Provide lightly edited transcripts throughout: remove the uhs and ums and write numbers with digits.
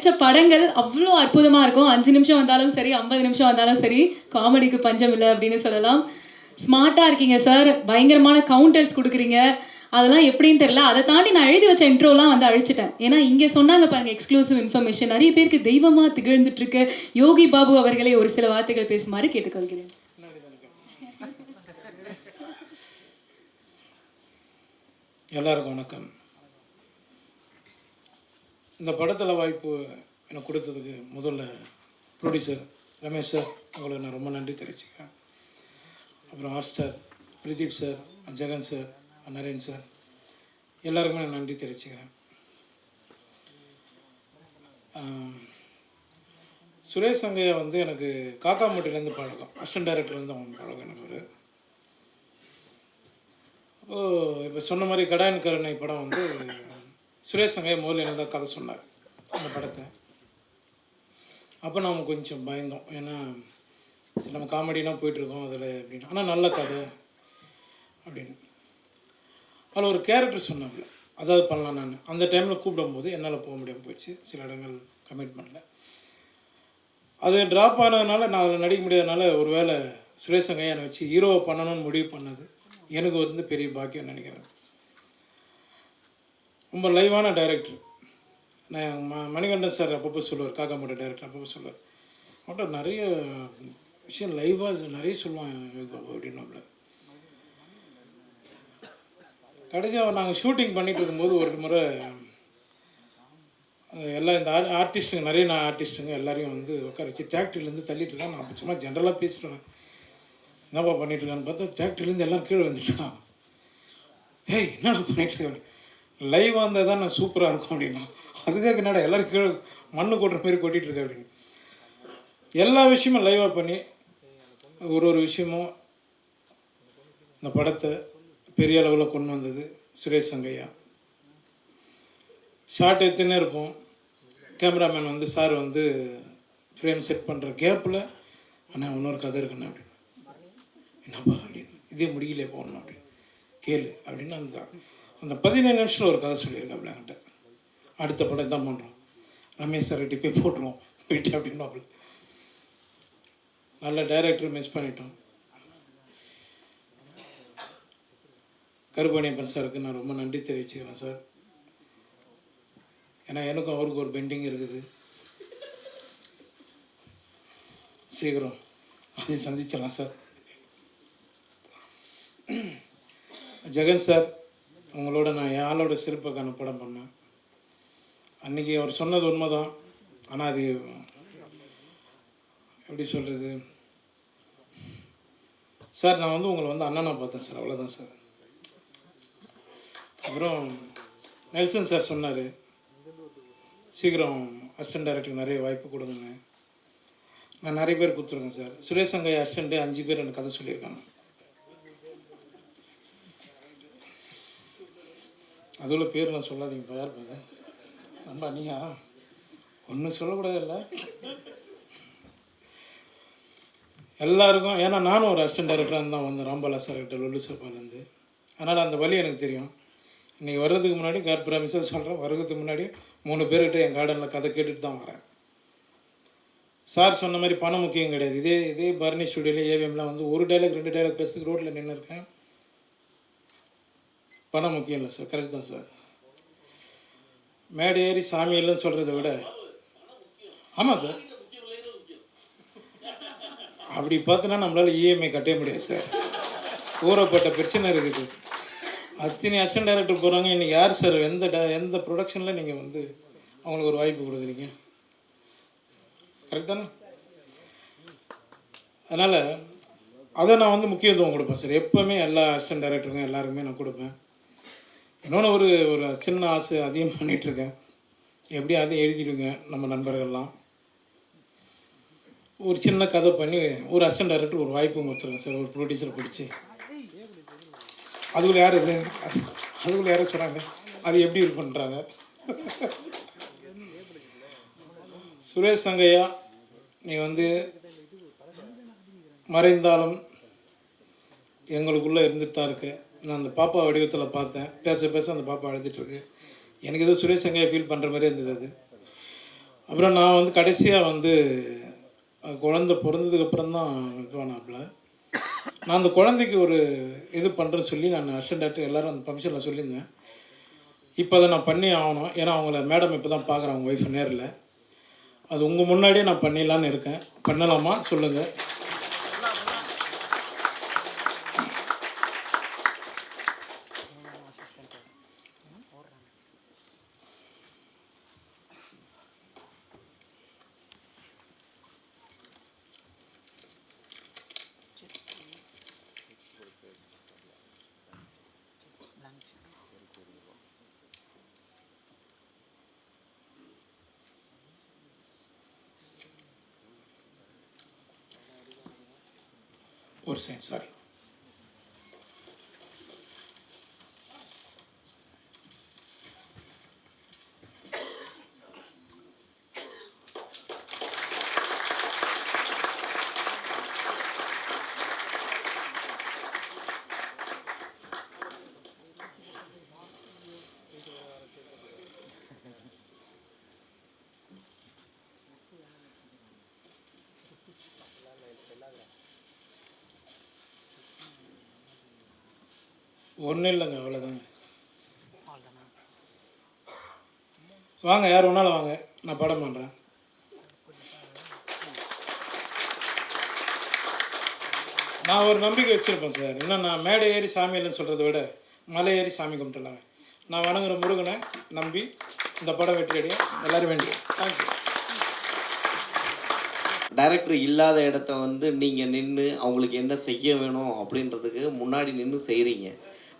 நடித்த படங்கள் அவ்வளோ அற்புதமாக இருக்கும். 5 நிமிஷம் வந்தாலும் சரி, 50 நிமிஷம் வந்தாலும் சரி, காமெடிக்கு பஞ்சம் இல்லை அப்படின்னு சொல்லலாம். ஸ்மார்ட்டாக இருக்கீங்க சார், பயங்கரமான கவுண்டர்ஸ் கொடுக்குறீங்க. அதெல்லாம் எப்படின்னு தெரியல. அதை தாண்டி நான் எழுதி வச்ச இன்ட்ரோலாம் வந்து அழிச்சிட்டேன். ஏன்னா இங்கே சொன்னாங்க பாருங்க எக்ஸ்க்ளூசிவ் இன்ஃபர்மேஷன். நிறைய பேருக்கு தெய்வமாக திகழ்ந்துட்டு இருக்க யோகி பாபு அவர்களே ஒரு சில வார்த்தைகள் பேசுமாறு கேட்டுக்கொள்கிறேன். எல்லாருக்கும் வணக்கம். இந்த படத்தில் வாய்ப்பு எனக்கு கொடுத்ததுக்கு முதல்ல ப்ரொடியூசர் ரமேஷ் சார், உங்களுக்கு நான் ரொம்ப நன்றி தெரிவிச்சுக்கிறேன். அப்புறம் Hotstar Pradeep sir, Jagan sir, Naren sir, எல்லாருக்குமே நான் நன்றி தெரிவிச்சுக்கிறேன். சுரேஷ் சங்கையா வந்து எனக்கு காக்காமட்டிலேருந்து பழக்கம், அசிஸ்டன்ட் டைரக்டர்லேருந்து அவங்க பழக்கம் எனக்கு ஒரு. அப்போது இப்போ சொன்ன மாதிரி கடாயன் கருணை படம் வந்து சுரேஷ் சங்கையா முதல்ல எனக்கு தான் கதை சொன்னார் அந்த படத்தை. அப்போ நம்ம கொஞ்சம் பயந்தோம், ஏன்னா நம்ம காமெடினா போயிட்டுருக்கோம் அதில் அப்படின்னு. ஆனால் நல்ல கதை அப்படின்னு. அதில் ஒரு கேரக்டர் சொன்னாங்க, அதாவது பண்ணலாம். நான் அந்த டைமில் கூப்பிடும்போது என்னால் போக முடியாமல் போயிடுச்சு, சில இடங்கள் கமிட்மெண்ட்டில். அது ட்ராப் ஆனதுனால நான் அதில் நடிக்க முடியாதனால ஒரு வேளை சுரேஷ் சங்கையா என்னை வச்சு ஹீரோவை பண்ணணும்னு முடிவு பண்ணது எனக்கு வந்து பெரிய பாக்கியம் நினைக்கிறேன். ரொம்ப லைவான டைரக்டர். நான் மணிகண்டன் சார் அப்பப்போ சொல்லுவார், காக்காமோட டைரக்டர் அப்பப்போ சொல்லுவார், அவன்கிட்ட நிறைய விஷயம் லைவாக நிறைய சொல்லுவான் அப்படின்னாப்புல. கடைசியாக நாங்கள் ஷூட்டிங் பண்ணிகிட்டு இருக்கும்போது ஒரு முறை எல்லாம் இந்த ஆர்டிஸ்ட்டுங்க, நிறைய ஆர்டிஸ்ட்டுங்க எல்லாரையும் வந்து உட்கார வச்சு டிராக்டர்லேருந்து தள்ளிட்டு இருக்கான். நான் சும்மா ஜென்ரலாக பேசிட்டேன், என்னப்பா பண்ணிகிட்ருக்கான்னு பார்த்தா டிராக்டர்லேருந்து எல்லாம் கீழே வந்துட்டான். ஏய் என்னடா பண்ணிகிட்ருக்கேன், லைவாக இருந்தால் தான் நான் சூப்பராக இருக்கும் அப்படின்னா. அதுக்காக என்னடா எல்லோரும் கீழே மண்ணு கொட்டுற மாதிரி கொட்டிகிட்ருக்கேன் அப்படின்னு. எல்லா விஷயமும் லைவாக பண்ணி ஒரு விஷயமும் இந்த படத்தை பெரிய அளவில் கொண்டு வந்தது சுரேஷ் சங்கையா. ஷார்ட் எடுத்துன்னே இருப்போம், கேமராமேன் வந்து சார் வந்து ஃப்ரேம் செட் பண்ணுற கேப்பில் அண்ணா இன்னொரு கதை இருக்குண்ணா அப்படின்னு. என்னப்பா அப்படின்னு, இதே முடியலே போகணும் அப்படின்னு, கேளு அப்படின்னு. அந்த 15 நிமிஷத்தில் ஒரு கதை சொல்லியிருக்காப்புல என்கிட்ட. அடுத்த படம் தான் பண்ணுறோம், ரமேஷ் சார் கிட்டே போய் போட்டுருவோம் போயிட்டு அப்படின்னு. நல்ல டைரக்டர் மிஸ் பண்ணிட்டோம். கருப்பணியப்பன் சாருக்கு நான் ரொம்ப நன்றி தெரிவிச்சுக்கிறேன் சார். ஏன்னா எனக்கும் அவருக்கு ஒரு பெண்டிங் இருக்குது, சீக்கிரம் அதை சந்திச்சிடலாம் சார். ஜெகன் சார், உங்களோட நான் என் ஆளோட சிறப்புக்கான படம் பண்ணேன். அன்றைக்கி அவர் சொன்னது உண்மை தான், ஆனால் அது எப்படி சொல்கிறது சார், நான் வந்து உங்களை வந்து அண்ணனா பார்த்தேன் சார், அவ்வளோதான் சார். அப்புறம் நெல்சன் சார் சொன்னார், சீக்கிரம் அசிஸ்டன்ட் டைரக்டருக்கு நிறைய வாய்ப்பு கொடுங்க. நான் நிறைய பேர் கொடுத்துருக்கேன் சார். சுரேஷ் சங்கையா அசிஸ்டண்ட்டு 5 பேர் எனக்கு கதை சொல்லியிருக்காங்க. அதுள்ள பேர் நான் சொல்லாதீங்கப்பா, யார் பேச நம்ப நீயா ஒன்றும் சொல்லக்கூடாது இல்லை எல்லாருக்கும். ஏன்னா நானும் ஒரு அசிஸ்டன்ட் டைரக்டராக தான் வந்தேன், ராம்பாலா சார் கிட்ட, லொல்லு சப்பாலேருந்து. அதனால் அந்த வழி எனக்கு தெரியும். இன்றைக்கி வர்றதுக்கு முன்னாடி ப்ராமிஸாக சொல்கிறேன், வர்றதுக்கு முன்னாடி 3 பேர்கிட்ட என் கார்டனில் கதை கேட்டுட்டு தான் வரேன். சார் சொன்ன மாதிரி பணம் முக்கியம் கிடையாது. இதே பரணி ஸ்டுடியோவில் ஏவிஎம்லாம் வந்து ஒரு டைலாக் 2 டைலாக் பேசுறதுக்கு ரோட்டில் நின்று இருக்கேன். பணம் முக்கியம் இல்லை சார், கரெக்ட் தான் சார். மேடை ஏறி சாமி இல்லைன்னு சொல்கிறத விட, ஆமாம் சார், அப்படி பார்த்தோன்னா நம்மளால் இஎம்ஐ கட்டவே முடியாது சார். ஊறப்பட்ட பிரச்சனை இருக்குது. அத்தனை அசிஸ்டன்ட் டைரக்டர் போகிறாங்க. இன்றைக்கி யார் சார் எந்த ப்ரொடக்ஷனில் நீங்கள் வந்து அவங்களுக்கு ஒரு வாய்ப்பு கொடுக்குறீங்க? கரெக்ட் தானே? அதனால் அதை நான் வந்து முக்கியத்துவம் கொடுப்பேன் சார். எப்போவுமே எல்லா அசிஸ்டன்ட் டைரக்டருக்கும் எல்லாருக்குமே நான் கொடுப்பேன். இன்னொன்று ஒரு சின்ன ஆசை அதிகம் பண்ணிகிட்ருக்கேன், எப்படியும் அதையும் எழுதிடுங்க நம்ம நண்பர்கள்லாம். ஒரு சின்ன கதை பண்ணி ஒரு அசிஸ்டன்ட் டைரக்டர் ஒரு வாய்ப்பு கொடுத்துருக்கேன் சார், ஒரு ப்ரொடியூசரை பிடிச்சி. அதுக்குள்ளே யாரும் சொன்னாங்க, அது எப்படி இது பண்ணுறாங்க. சுரேஷ் சங்கையா, நீ வந்து மறைந்தாலும் எங்களுக்குள்ளே இருந்துட்டு தான் இருக்கு. நான் அந்த பாப்பா வடிவத்தில் பார்த்தேன், பேச அந்த பாப்பா அழுதுட்டுருக்கு. எனக்கு ஏதோ சுரேஷ் சங்கையா ஃபீல் பண்ணுற மாதிரி இருந்தது. அது அப்புறம் நான் வந்து கடைசியாக வந்து குழந்தை பிறந்ததுக்கப்புறம் தான் இதுவானாப்புல. நான் அந்த குழந்தைக்கு ஒரு இது பண்ணுறேன்னு சொல்லி நான் அசிஸ்டன்ட் டாக்டர் எல்லோரும் அந்த ஃபங்க்ஷனில் சொல்லியிருந்தேன். இப்போ அதை நான் பண்ணி ஆகணும். ஏன்னா அவங்கள மேடம் இப்போ தான் பார்க்குறேன் அவங்க ஒய்ஃப் நேரில். அது உங்கள் முன்னாடியே நான் பண்ணிடலான்னு இருக்கேன். பண்ணலாமா சொல்லுங்கள். ஒரு செகண்ட், சாரி. ஒன்றும் இல்லைங்க, அவ்வளோதாங்க. வாங்க, யார் ஒன்றாலும் வாங்க, நான் படம் பண்ணுறேன். நான் ஒரு நம்பிக்கை வச்சுருப்பேன் சார். இன்னும் நான் மேடை ஏறி சாமி இல்லைன்னு சொல்கிறத விட மலை ஏறி சாமி கும்பிட்டுலாங்க. நான் வணங்குற முருகனை நம்பி இந்த படம் வெற்றி அடையும் எல்லோரும் வேண்டிய. தேங்க்யூ. டைரக்டர் இல்லாத இடத்த வந்து நீங்கள் நின்று அவங்களுக்கு என்ன செய்ய வேணும் அப்படின்றதுக்கு முன்னாடி நின்று செய்கிறீங்க.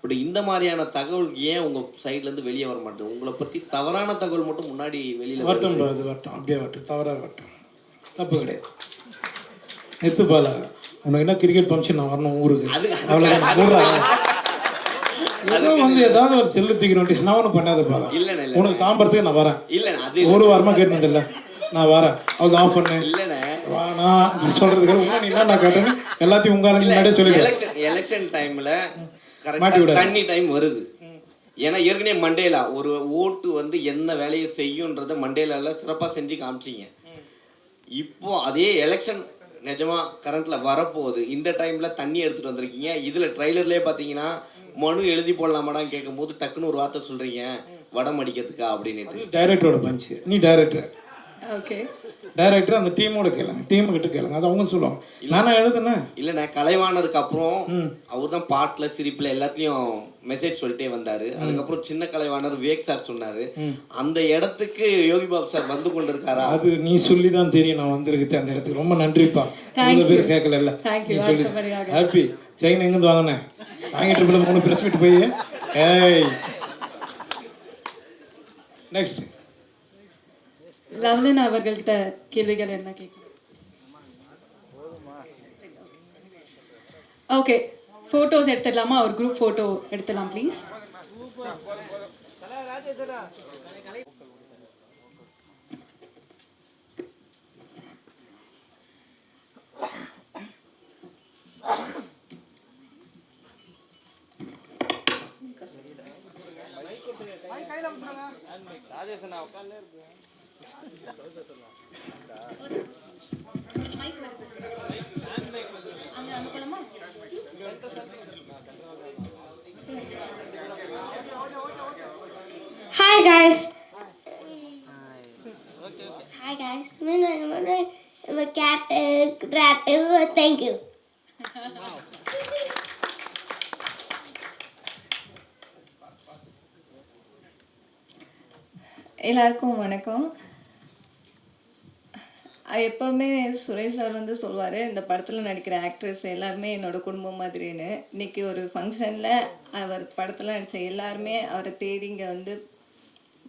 பட் இந்த மாதிரியான தகவல் ஏன் உங்கள் சைட்லேருந்து வெளியே வர மாட்டேங்குது? உங்களை பற்றி தவறான தகவல் மட்டும் முன்னாடி வெளியில் வரட்டும், அது வரட்டும், அப்படியே வரட்டும், தவறாக வரட்டும், தப்பு கிடையாது. நெத்துப்பால உனக்கு என்ன கிரிக்கெட் ஃபங்க்ஷன் நான் வரணும் ஊருக்கு, அவ்வளோதான். ஏதோ வந்து ஏதாவது ஒரு செல்லு தூக்கி நோட்டீஸ் நான் ஒன்றும் பண்ணாத பால. இல்லைண்ணே, உனக்கு தாம்பரத்துக்கு நான் வரேன். இல்லைண்ணே, அது ஒரு வாரமாக கேட்டது இல்லை, நான் வரேன். அவ்வளோ ஆஃப் பண்ணு. இல்லைண்ணே, நான் சொல்கிறதுக்கு உங்க நீ என்ன நான் கேட்டேன்னு எல்லாத்தையும் உங்க முன்னாடியே சொல்லிடுறேன். எலெக்ஷன் டைமில் தண்ணி டைம் வருது. ஏன்னா ஏற்கனவே மண்டேலா ஒரு ஓட்டு வந்து என்ன வேலையை செய்யுன்றதை மண்டேலாவில் சிறப்பாக செஞ்சு காமிச்சிங்க. இப்போ அதே எலெக்ஷன் நிஜமா கரண்ட்ல வரப்போகுது. இந்த டைம்ல தண்ணி எடுத்துட்டு வந்திருக்கீங்க. இதுல ட்ரைலர்லயே பாத்தீங்கன்னா மனு எழுதி போடலாமாடான்னு கேட்கும் போது டக்குன்னு ஒரு வார்த்தை சொல்றீங்க, வடம் அடிக்கிறதுக்கா அப்படின்னு. டைரக்டரோட பஞ்சு. நீ டைரக்டர், ஓகே, டைரக்டர் அந்த டீமோட கேளுங்க, டீம் கிட்ட கேளுங்க, அது அவங்க சொல்லுவாங்க. நானா எழுதுனேன் இல்லைண்ணே, கலைவாணருக்கு அப்புறம் அவர் தான் பாட்டுல சிரிப்புல எல்லாத்தையும் மெசேஜ் சொல்லிட்டே வந்தாரு. அதுக்கப்புறம் சின்ன கலைவாணர் விவேக் சார் சொன்னாரு. அந்த இடத்துக்கு யோகி பாபு சார் வந்து கொண்டு இருக்காரா? அது நீ சொல்லி தான் தெரியும் நான் வந்திருக்கு அந்த இடத்துக்கு. ரொம்ப நன்றிப்பா. உங்க பேர் கேட்கல இல்ல, நீ சொல்லி ஹாப்பி. செயின் எங்கிருந்து வாங்கினேன், வாங்கிட்டு 3 பிரஸ் மீட் போய். ஏய், நெக்ஸ்ட் லவ்லின் அவர்கள்கிட்ட கேள்விகள் என்ன கேட்கணும்? ஓகே, ஃபோட்டோஸ் எடுத்துடலாமா? ஒரு குரூப் ஃபோட்டோ எடுத்துடலாம் please. Hi guys. Hi guys. I'm a cat. Thank you. எல்லாருக்கும் வணக்கம். எப்போவுமே சுரேஷ் சார் வந்து சொல்லுவார், இந்த படத்தில் நடிக்கிற ஆக்ட்ரஸ் எல்லாருமே என்னோட குடும்பம் மாதிரின்னு. இன்னைக்கு ஒரு ஃபங்க்ஷனில் அவர் படத்தில் நடித்த எல்லாருமே அவரை தேடி இங்கே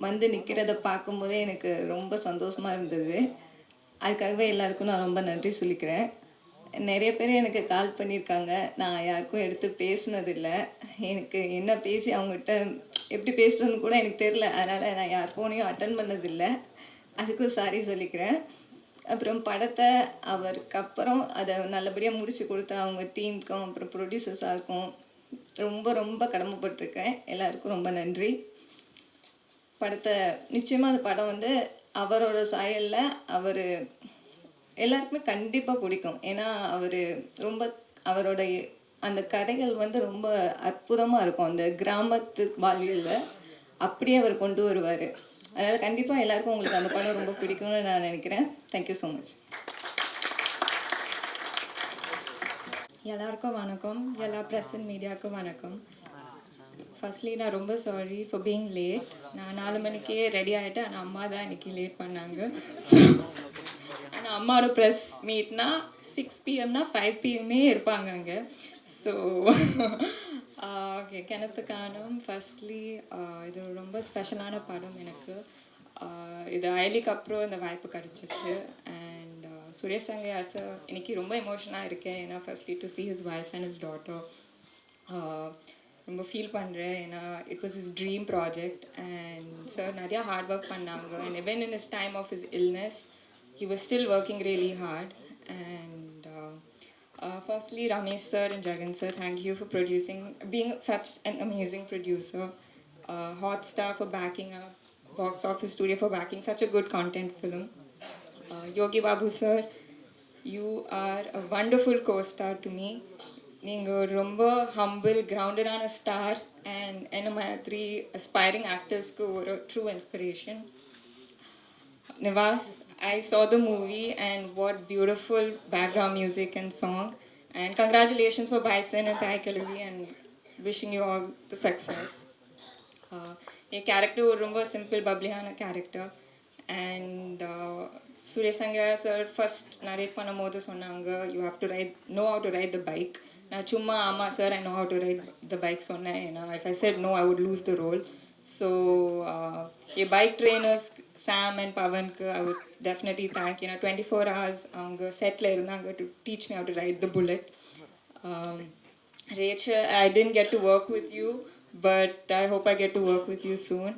வந்து நிற்கிறத பார்க்கும்போதே எனக்கு ரொம்ப சந்தோஷமாக இருந்தது. அதுக்காகவே எல்லாருக்கும் நான் ரொம்ப நன்றி சொல்லிக்கிறேன். நிறைய பேர் எனக்கு கால் பண்ணியிருக்காங்க, நான் யாருக்கும் எடுத்து பேசினதில்லை. எனக்கு என்ன பேசி அவங்ககிட்ட எப்படி பேசுகிறேன்னு கூட எனக்கு தெரில. அதனால் நான் யார் ஃபோனையும் அட்டன் பண்ணதில்லை. அதுக்கும் சாரி சொல்லிக்கிறேன். அப்புறம் படத்தை அவருக்கு அப்புறம் அதை நல்லபடியாக முடித்து கொடுத்த அவங்க டீமுக்கும் அப்புறம் ப்ரொடியூசர்ஸாருக்கும் ரொம்ப ரொம்ப கடமைப்பட்டிருக்கேன். எல்லாருக்கும் ரொம்ப நன்றி. படத்தை நிச்சயமாக அந்த படம் அவரோட சாயலில் அவர் எல்லாருக்குமே கண்டிப்பாக பிடிக்கும். ஏன்னா அவர் ரொம்ப அவரோட அந்த கதைகள் வந்து ரொம்ப அற்புதமாக இருக்கும். அந்த கிராமத்து வாழ்வியலில் அப்படியே அவர் கொண்டு வருவார். அதனால் கண்டிப்பாக எல்லாருக்கும் உங்களுக்கு அந்த படம் ரொம்ப பிடிக்கும்னு நான் நினைக்கிறேன். Thank you so much. எல்லாருக்கும் வணக்கம். எல்லா ப்ரெஸ் அண்ட் மீடியாவுக்கும் வணக்கம். ஃபர்ஸ்ட்லி நான் ரொம்ப சாரி ஃபார் பீயிங் லேட். நான் 4 மணிக்கே ரெடி ஆகிட்டேன். ஆனால் அம்மா தான் இன்றைக்கி லேட் பண்ணாங்க. ஆனால் அம்மாவோட ப்ரெஸ் மீட்னா 6 PM 5 PM இருப்பாங்க அங்கே. ஸோ ஓகே, கிணத்து காணும். ஃபர்ஸ்ட்லி இது ரொம்ப ஸ்பெஷலான படம் எனக்கு. இது அயலிக்கு அப்புறம் இந்த வாய்ப்பு கிடச்சிச்சு. அண்ட் சுரேஷ் சங்கையா சார் இன்னைக்கு ரொம்ப எமோஷனாக இருக்கேன். ஏன்னா firstly to see his wife and his daughter. ரொம்ப ஃபீல் பண்ணுறேன். ஏன்னா it was his dream project. And sir நிறையா ஹார்ட் ஒர்க் பண்ணாங்க. And even in his time of his illness he was still working really hard. And firstly, Ramesh sir and Jagan sir, thank you for being such an amazing producer. Hotstar for backing up, Box Office Studio for backing such a good content film. Yogi Babu sir, you are a wonderful co-star to me. Neenga romba humble, grounded on a star, and ena madri aspiring actors ku a true inspiration. Nivas, I saw the movie and what beautiful background music and song. And congratulations for Bison and Thai Kaluvi, and wishing you all the success. A character was ரொம்ப simple, bubbly-ஆன character. And Suresh Sangaya sir first narrate பண்ணும்போது சொன்னாங்க you have to know how to ride the bike. நான் சும்மா ஆமா sir I know how to ride the bike சொன்னேன். If I said no I would lose the role. So a bike trainers Sam and Pavan I would definitely thank. 24 hours அவங்க செட்ல இருந்தாங்க to teach me how to ride the bullet. Rachel, I didn't get to work with you, but I hope I get to work with you soon.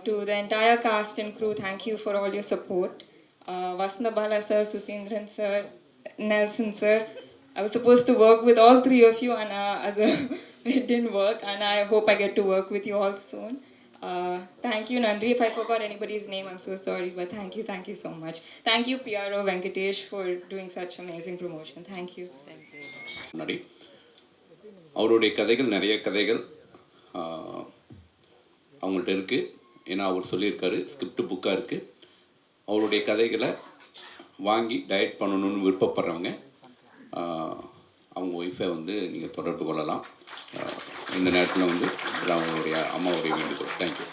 To the entire cast and crew, thank you for all your support. Vasna Bala sir, Susindran sir, Nelson sir, I was supposed to work with all 3 of you and it didn't work, and I hope I get to work with you all soon. Thank you, Nandri. If I forgot anybody's name, I'm so sorry, but thank you so much. Thank you, PRO Venkatesh, for doing such amazing promotion. Thank you. முன்னாடி அவருடைய கதைகள் நிறைய கதைகள் அவங்கள்ட்ட இருக்குது. ஏன்னா அவர் சொல்லியிருக்காரு script புக்காக இருக்குது. அவருடைய கதைகளை வாங்கி டயட் பண்ணணும்னு விருப்பப்படுறவங்க அவங்க ஒய்ஃபை வந்து நீங்கள் தொடர்பு கொள்ளலாம். இந்த நேரத்தில் வந்து அவங்களுடைய அம்மாவுடைய வேண்டுகோள். தேங்க்யூ.